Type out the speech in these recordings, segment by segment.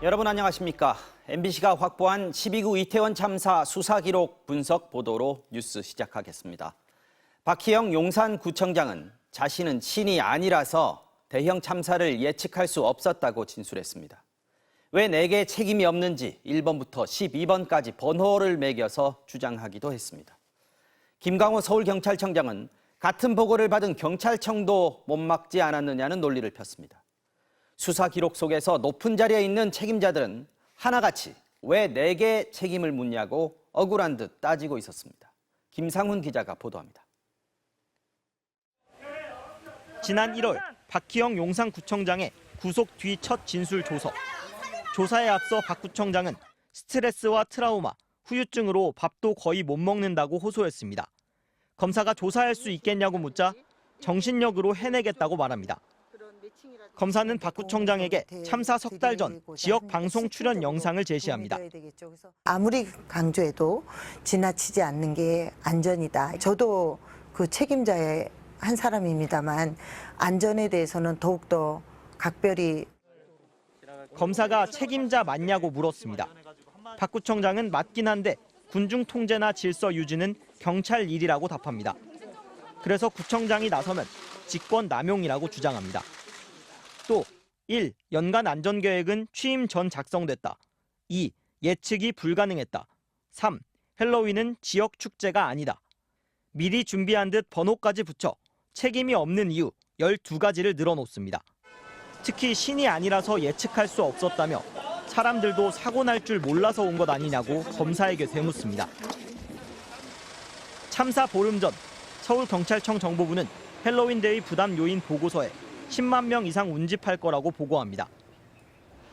여러분 안녕하십니까? MBC가 확보한 12구 이태원 참사 수사 기록 분석 보도로 뉴스 시작하겠습니다. 박희영 용산구청장은 자신은 신이 아니라서 대형 참사를 예측할 수 없었다고 진술했습니다. 왜 내게 책임이 없는지 1번부터 12번까지 번호를 매겨서 주장하기도 했습니다. 김광호 서울경찰청장은 같은 보고를 받은 경찰청도 못 막지 않았느냐는 논리를 폈습니다. 수사 기록 속에서 높은 자리에 있는 책임자들은 하나같이 왜 내게 책임을 묻냐고 억울한 듯 따지고 있었습니다. 김상훈 기자가 보도합니다. 지난 1월 박희영 용산구청장의 구속 뒤 첫 진술 조서. 조사에 앞서 박 구청장은 스트레스와 트라우마, 후유증으로 밥도 거의 못 먹는다고 호소했습니다. 검사가 조사할 수 있겠냐고 묻자 정신력으로 해내겠다고 말합니다. 검사는 박 구청장에게 참사 석 달 전 지역 방송 출연 영상을 제시합니다. 아무리 강조해도 지나치지 않는 게 안전이다. 저도 그 책임자의 한 사람입니다만 안전에 대해서는 더욱더 각별히. 검사가 책임자 맞냐고 물었습니다. 박 구청장은 맞긴 한데 군중 통제나 질서 유지는 경찰 일이라고 답합니다. 그래서 구청장이 나서면 직권 남용이라고 주장합니다. 또 1. 연간 안전계획은 취임 전 작성됐다. 2. 예측이 불가능했다. 3. 헬로윈은 지역 축제가 아니다. 미리 준비한 듯 번호까지 붙여 책임이 없는 이유 12가지를 늘어놓습니다. 특히 신이 아니라서 예측할 수 없었다며 사람들도 사고 날 줄 몰라서 온 것 아니냐고 검사에게 되묻습니다. 참사 보름 전 서울경찰청 정보부는 헬로윈 대위 부담 요인 보고서에 10만 명 이상 운집할 거라고 보고합니다.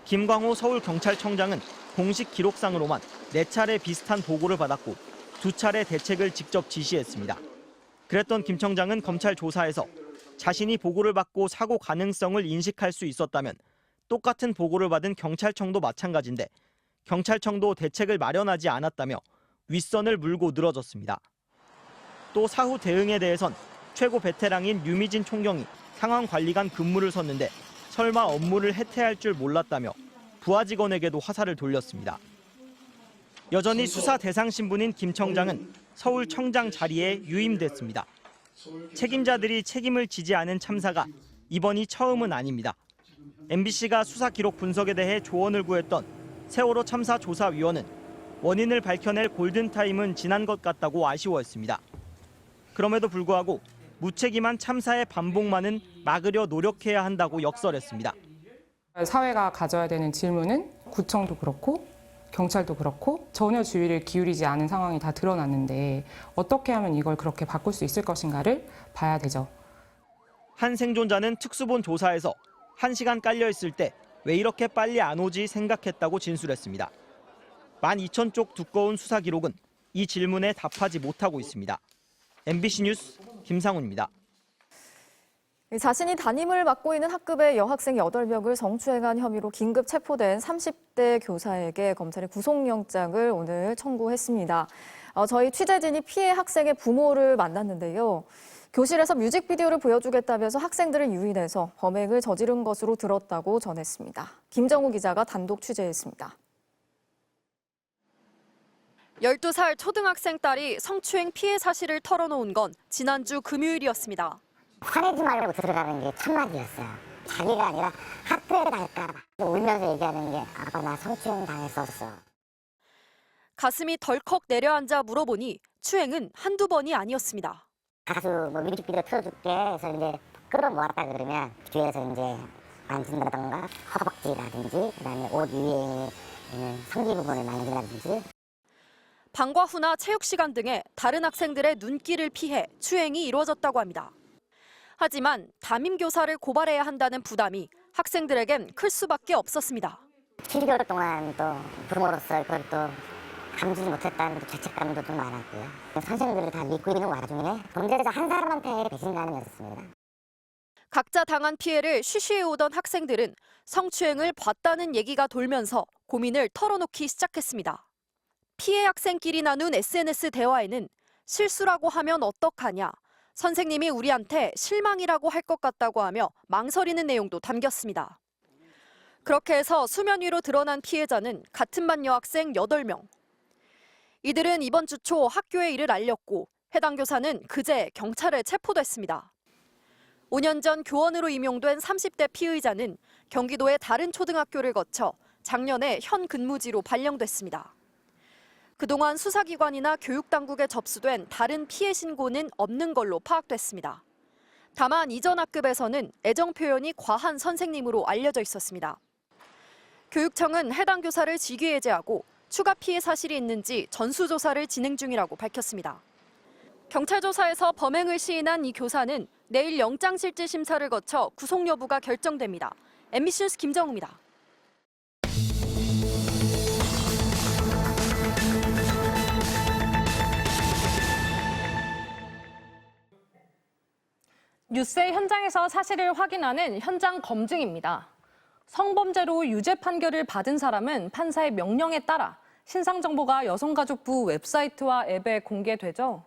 김광호 서울경찰청장은 공식 기록상으로만 4차례 비슷한 보고를 받았고 2차례 대책을 직접 지시했습니다. 그랬던 김 청장은 검찰 조사에서 자신이 보고를 받고 사고 가능성을 인식할 수 있었다면 똑같은 보고를 받은 경찰청도 마찬가지인데 경찰청도 대책을 마련하지 않았다며 윗선을 물고 늘어졌습니다. 또 사후 대응에 대해선 최고 베테랑인 유미진 총경이 상황관리관 근무를 섰는데 설마 업무를 해태할 줄 몰랐다며 부하 직원에게도 화살을 돌렸습니다. 여전히 수사 대상 신분인 김 청장은 서울청장 자리에 유임됐습니다. 책임자들이 책임을 지지 않은 참사가 이번이 처음은 아닙니다. MBC가 수사 기록 분석에 대해 조언을 구했던 세월호 참사 조사위원은 원인을 밝혀낼 골든타임은 지난 것 같다고 아쉬워했습니다. 그럼에도 불구하고 무책임한 참사의 반복만은 막으려 노력해야 한다고 역설했습니다. 사회가 가져야 되는 질문은 구청도 그렇고 경찰도 그렇고 전혀 주의를 기울이지 않은 상황이 다 드러났는데 어떻게 하면 이걸 그렇게 바꿀 수 있을 것인가를 봐야 되죠. 한 생존자는 특수본 조사에서 1시간 깔려있을 때 왜 이렇게 빨리 안 오지 생각했다고 진술했습니다. 12,000쪽 두꺼운 수사 기록은 이 질문에 답하지 못하고 있습니다. MBC 뉴스 김상훈입니다. 자신이 담임을 맡고 있는 학급의 여학생 8명을 성추행한 혐의로 긴급 체포된 30대 교사에게 검찰이 구속영장을 오늘 청구했습니다. 저희 취재진이 피해 학생의 부모를 만났는데요. 교실에서 뮤직비디오를 보여주겠다면서 학생들을 유인해서 범행을 저지른 것으로 들었다고 전했습니다. 김정우 기자가 단독 취재했습니다. 12살 초등학생 딸이 성추행 피해 사실을 털어놓은 건 지난주 금요일이었습니다. 화내지 말라고 들어가는 게 첫마디였어요. 자기가 아니라 학교에 갈까 봐 울면서 얘기하는 게 아빠 나 성추행 당했었어. 가슴이 덜컥 내려앉아 물어보니 추행은 한두 번이 아니었습니다. 가수 뮤직비디오 틀어줄게 해서 이제 끌어모았다 그러면 뒤에서 이제 만진다던가 허벅지라든지 그다음에 옷 위에 있는 성기 부분을 만진다든지. 방과 후나 체육 시간 등에 다른 학생들의 눈길을 피해 추행이 이루어졌다고 합니다. 하지만 담임 교사를 고발해야 한다는 부담이 학생들에겐 클 수밖에 없었습니다. 7개월 동안 또 부모로서 그걸 또 감지지 못했다는 죄책감도 좀 많았고요. 선생님들이 다 믿고 있는 와중에 범죄자 한 사람한테 배신감이었습니다. 각자 당한 피해를 쉬쉬해오던 학생들은 성추행을 봤다는 얘기가 돌면서 고민을 털어놓기 시작했습니다. 피해 학생끼리 나눈 SNS 대화에는 실수라고 하면 어떡하냐, 선생님이 우리한테 실망이라고 할 것 같다고 하며 망설이는 내용도 담겼습니다. 그렇게 해서 수면 위로 드러난 피해자는 같은 반 여학생 8명. 이들은 이번 주 초 학교에 이를 알렸고 해당 교사는 그제 경찰에 체포됐습니다. 5년 전 교원으로 임용된 30대 피의자는 경기도의 다른 초등학교를 거쳐 작년에 현 근무지로 발령됐습니다. 그동안 수사기관이나 교육당국에 접수된 다른 피해 신고는 없는 걸로 파악됐습니다. 다만 이전 학급에서는 애정 표현이 과한 선생님으로 알려져 있었습니다. 교육청은 해당 교사를 직위해제하고 추가 피해 사실이 있는지 전수조사를 진행 중이라고 밝혔습니다. 경찰 조사에서 범행을 시인한 이 교사는 내일 영장실질심사를 거쳐 구속 여부가 결정됩니다. MBC 뉴스 김정우입니다. 뉴스의 현장에서 사실을 확인하는 현장 검증입니다. 성범죄로 유죄 판결을 받은 사람은 판사의 명령에 따라 신상정보가 여성가족부 웹사이트와 앱에 공개되죠.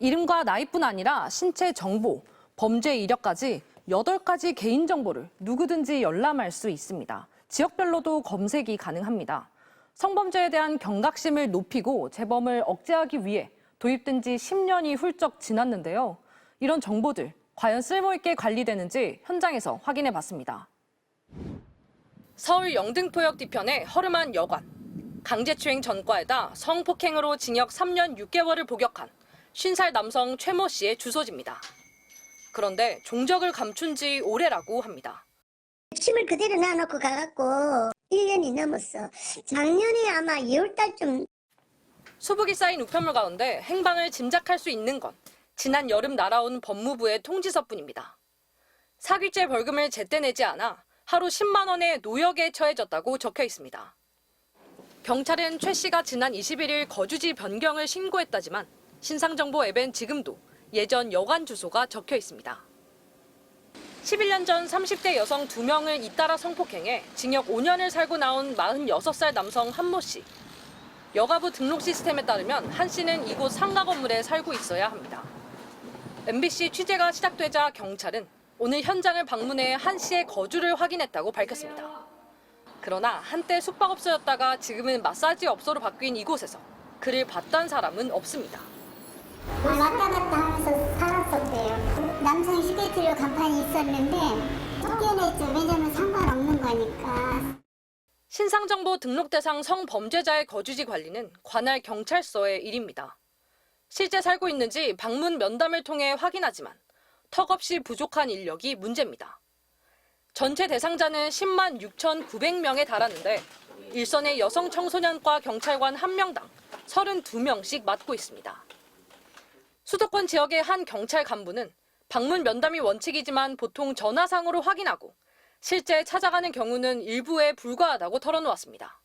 이름과 나이뿐 아니라 신체 정보, 범죄 이력까지 8가지 개인정보를 누구든지 열람할 수 있습니다. 지역별로도 검색이 가능합니다. 성범죄에 대한 경각심을 높이고 재범을 억제하기 위해 도입된 지 10년이 훌쩍 지났는데요. 이런 정보들 과연 쓸모있게 관리되는지 현장에서 확인해 봤습니다. 서울 영등포역 뒤편의 허름한 여관. 강제추행 전과에다 성폭행으로 징역 3년 6개월을 복역한 50살 남성 최모 씨의 주소지입니다. 그런데 종적을 감춘 지 오래라고 합니다. 침을 그대로 놔놓고 가갖고 1년이 넘었어. 작년에 아마 2월달쯤. 수북이 쌓인 우편물 가운데 행방을 짐작할 수 있는 건 지난 여름 날아온 법무부의 통지서뿐입니다. 사기죄 벌금을 제때 내지 않아 하루 10만 원의 노역에 처해졌다고 적혀 있습니다. 경찰은 최 씨가 지난 21일 거주지 변경을 신고했다지만 신상정보 앱엔 지금도 예전 여관 주소가 적혀 있습니다. 11년 전 30대 여성 2명을 잇따라 성폭행해 징역 5년을 살고 나온 46살 남성 한모 씨. 여가부 등록 시스템에 따르면 한 씨는 이곳 상가 건물에 살고 있어야 합니다. MBC 취재가 시작되자 경찰은 오늘 현장을 방문해 한 씨의 거주를 확인했다고 밝혔습니다. 그러나 한때 숙박업소였다가 지금은 마사지업소로 바뀐 이곳에서 그를 봤던 사람은 없습니다. 왔다 갔다 하면서 살았었대요. 남성 휴게실로 간판이 있었는데 쫓겨냈죠. 왜냐면 상관없는 거니까. 신상정보 등록 대상 성범죄자의 거주지 관리는 관할 경찰서의 일입니다. 실제 살고 있는지 방문 면담을 통해 확인하지만 턱없이 부족한 인력이 문제입니다. 전체 대상자는 10만 6,900명에 달하는데 일선의 여성 청소년과 경찰관 1명당 32명씩 맡고 있습니다. 수도권 지역의 한 경찰 간부는 방문 면담이 원칙이지만 보통 전화상으로 확인하고 실제 찾아가는 경우는 일부에 불과하다고 털어놓았습니다.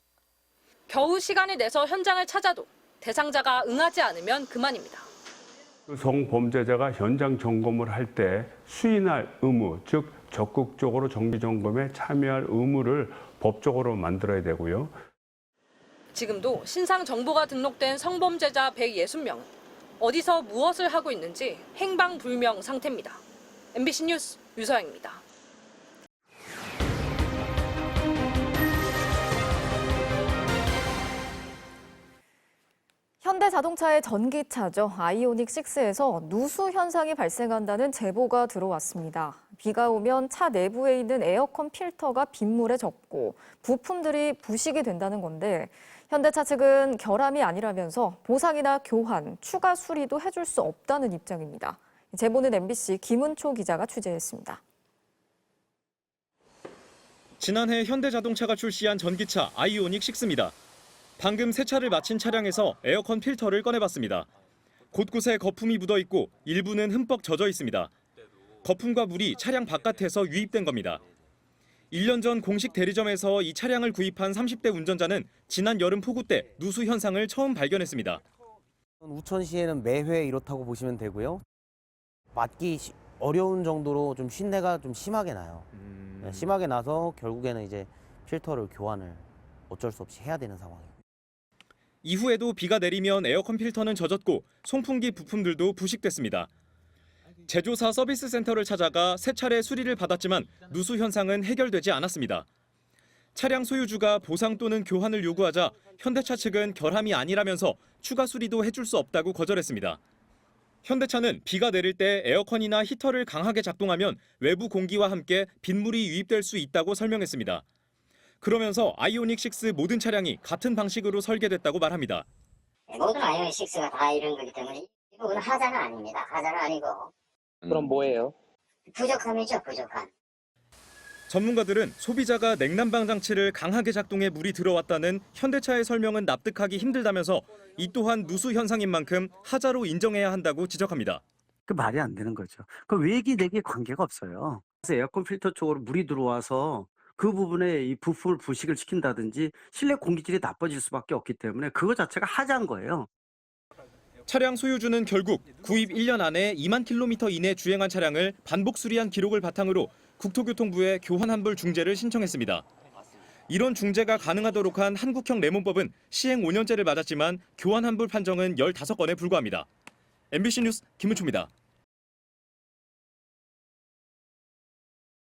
겨우 시간을 내서 현장을 찾아도 대상자가 응하지 않으면 그만입니다. 성범죄자가 현장 점검을 할 때 수인할 의무, 즉 적극적으로 정기점검에 참여할 의무를 법적으로 만들어야 되고요. 지금도 신상 정보가 등록된 성범죄자 160명은 어디서 무엇을 하고 있는지 행방불명 상태입니다. MBC 뉴스 유서영입니다. 현대자동차의 전기차죠. 아이오닉 6에서 누수 현상이 발생한다는 제보가 들어왔습니다. 비가 오면 차 내부에 있는 에어컨 필터가 빗물에 젖고 부품들이 부식이 된다는 건데 현대차 측은 결함이 아니라면서 보상이나 교환, 추가 수리도 해줄 수 없다는 입장입니다. 제보는 MBC 김은초 기자가 취재했습니다. 지난해 현대자동차가 출시한 전기차 아이오닉 6입니다. 방금 세차를 마친 차량에서 에어컨 필터를 꺼내봤습니다. 곳곳에 거품이 묻어있고 일부는 흠뻑 젖어 있습니다. 거품과 물이 차량 바깥에서 유입된 겁니다. 1년 전 공식 대리점에서 이 차량을 구입한 30대 운전자는 지난 여름 폭우 때 누수 현상을 처음 발견했습니다. 우천시에는 매회 이렇다고 보시면 되고요. 맡기 어려운 정도로 좀 쉰내가 좀 심하게 나요. 심하게 나서 결국에는 이제 필터를 교환을 어쩔 수 없이 해야 되는 상황이에요. 이후에도 비가 내리면 에어컨 필터는 젖었고 송풍기 부품들도 부식됐습니다. 제조사 서비스 센터를 찾아가 세 차례 수리를 받았지만 누수 현상은 해결되지 않았습니다. 차량 소유주가 보상 또는 교환을 요구하자 현대차 측은 결함이 아니라면서 추가 수리도 해줄 수 없다고 거절했습니다. 현대차는 비가 내릴 때 에어컨이나 히터를 강하게 작동하면 외부 공기와 함께 빗물이 유입될 수 있다고 설명했습니다. 그러면서 아이오닉 6 모든 차량이 같은 방식으로 설계됐다고 말합니다. 모든 아이오닉 6가 다 이런 거기 때문에 이 부분은 하자는 아닙니다. 하자는 아니고. 그럼 뭐예요? 부족함이죠, 부족함. 전문가들은 소비자가 냉난방 장치를 강하게 작동해 물이 들어왔다는 현대차의 설명은 납득하기 힘들다면서 이 또한 누수 현상인 만큼 하자로 인정해야 한다고 지적합니다. 그 말이 안 되는 거죠. 그 외기 내기에 관계가 없어요. 그래서 에어컨 필터 쪽으로 물이 들어와서 그 부분에 이 부품을 부식을 시킨다든지 실내 공기질이 나빠질 수밖에 없기 때문에 그거 자체가 하자인 거예요. 차량 소유주는 결국 구입 1년 안에 2만 킬로미터 이내 주행한 차량을 반복 수리한 기록을 바탕으로 국토교통부에 교환 환불 중재를 신청했습니다. 이런 중재가 가능하도록 한 한국형 레몬법은 시행 5년째를 맞았지만 교환 환불 판정은 15건에 불과합니다. MBC 뉴스 김은초입니다.